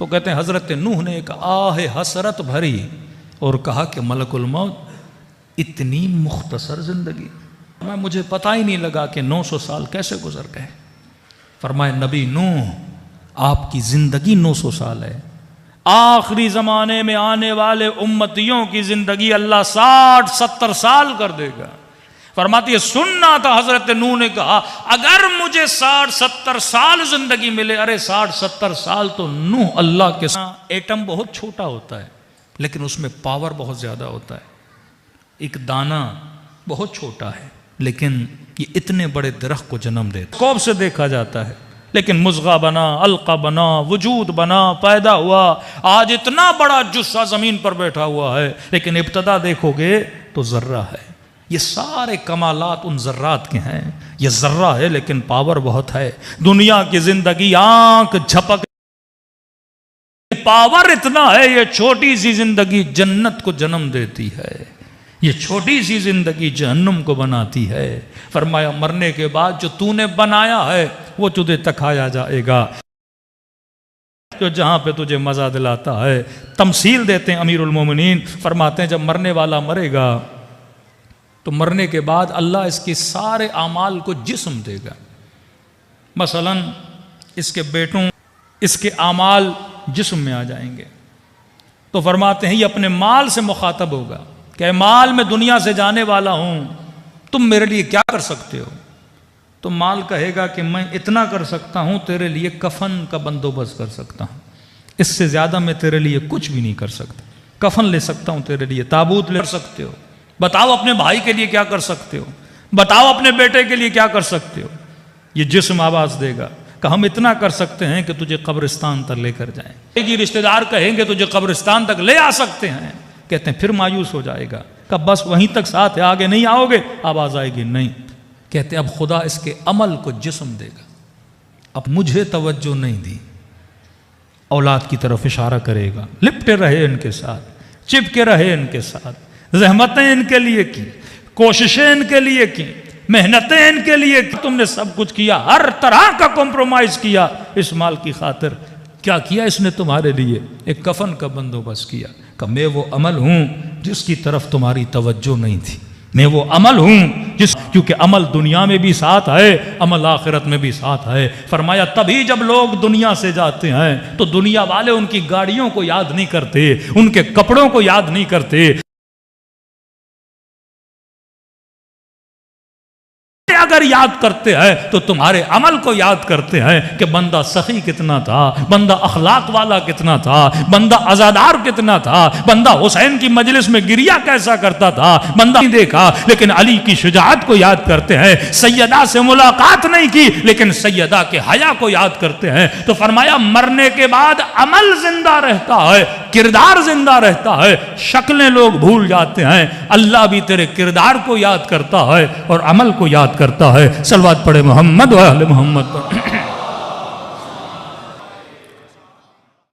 तो कहते हैं हज़रत नूह ने एक आह हसरत भरी और कहा कि मलकुल मौत, इतनी मुख्तसर ज़िंदगी, मुझे पता ही नहीं लगा कि 900 साल कैसे गुजर गए। फरमाए नबी नूह, आपकी ज़िंदगी 900 साल है, आखिरी ज़माने में आने वाले उम्मतियों की ज़िंदगी अल्लाह 60-70 साल कर देगा। फरमाती है सुनना था, हजरत नूह ने कहा अगर मुझे 60-70 साल जिंदगी मिले, अरे 60-70 साल तो नूह अल्लाह के साथ। एटम बहुत छोटा होता है लेकिन उसमें पावर बहुत ज्यादा होता है। एक दाना बहुत छोटा है लेकिन ये इतने बड़े दरख्त को जन्म देता है। कौब से देखा जाता है लेकिन मुज़ग़ा बना, अलका बना, वजूद बना, पैदा हुआ, आज इतना बड़ा जुस्सा जमीन पर बैठा हुआ है लेकिन इब्तदा देखोगे तो जर्रा है। ये सारे कमालात उन जर्रात के हैं। ये जर्रा है लेकिन पावर बहुत है। दुनिया की जिंदगी आंख झपक, पावर इतना है, ये छोटी सी जिंदगी जन्नत को जन्म देती है, ये छोटी सी जिंदगी जहन्नुम को बनाती है। फरमाया मरने के बाद जो तूने बनाया है वो तुझे तखाया जाएगा, जो जहां पे तुझे मजा दिलाता है। तमसील देते हैं अमीरुल मोमिनीन, फरमाते हैं जब मरने वाला मरेगा तो मरने के बाद अल्लाह इसके सारे आमाल को जिस्म देगा। मसलन इसके बेटों, इसके आमाल जिस्म में आ जाएंगे। तो फरमाते हैं ये अपने माल से मुखातब होगा कि माल मैं दुनिया से जाने वाला हूं, तुम मेरे लिए क्या कर सकते हो। तो माल कहेगा कि मैं इतना कर सकता हूं, तेरे लिए कफन का बंदोबस्त कर सकता हूं, इससे ज्यादा मैं तेरे लिए कुछ भी नहीं कर सकता। कफन ले सकता हूं तेरे लिए, ताबूत ले सकते हो, बताओ अपने भाई के लिए क्या कर सकते हो, बताओ अपने बेटे के लिए क्या कर सकते हो। ये जिस्म आवाज देगा कि हम इतना कर सकते हैं कि तुझे कब्रिस्तान तक लेकर जाएं। एक ही रिश्तेदार कहेंगे तुझे कब्रिस्तान तक ले आ सकते हैं, कहते हैं फिर मायूस हो जाएगा, कब बस वहीं तक साथ है, आगे नहीं आओगे। आवाज आएगी नहीं, कहते अब खुदा इसके अमल को जिस्म देगा। अब मुझे तवज्जो नहीं दी, औलाद की तरफ इशारा करेगा, लिपटे रहे इनके साथ, चिपके रहे इनके साथ, ज़हमतें इनके लिए की, कोशिशें इनके लिए की, मेहनतें इनके लिए की, तुमने सब कुछ किया, हर तरह का कॉम्प्रोमाइज किया इस माल की खातिर। क्या किया इसने तुम्हारे लिए? एक कफन का बंदोबस्त किया कि मैं वो अमल हूं जिसकी तरफ तुम्हारी तवज्जो नहीं थी, मैं वो अमल हूं जिस, क्योंकि अमल दुनिया में भी साथ है, अमल आखिरत में भी साथ है। फरमाया तभी जब लोग दुनिया से जाते हैं तो दुनिया वाले उनकी गाड़ियों को याद नहीं करते, उनके कपड़ों को याद नहीं करते, अगर याद करते हैं तो तुम्हारे अमल को याद करते हैं कि बंदा सखी कितना था, बंदा अखलाक वाला कितना था, बंदा अज़ादार कितना था, बंदा हुसैन की मजलिस में गिरिया कैसा करता था, बंदा नहीं देखा लेकिन अली की शुजाअत को याद करते हैं, सैयदा से मुलाकात नहीं की लेकिन सैयदा के हया को याद करते हैं। तो फरमाया मरने के बाद अमल जिंदा रहता है, किरदार जिंदा रहता है, शक्लें लोग भूल जाते हैं, अल्लाह भी तेरे किरदार को याद करता है और अमल को याद करता है। सलवात पढ़े मोहम्मद व आले मोहम्मद पर।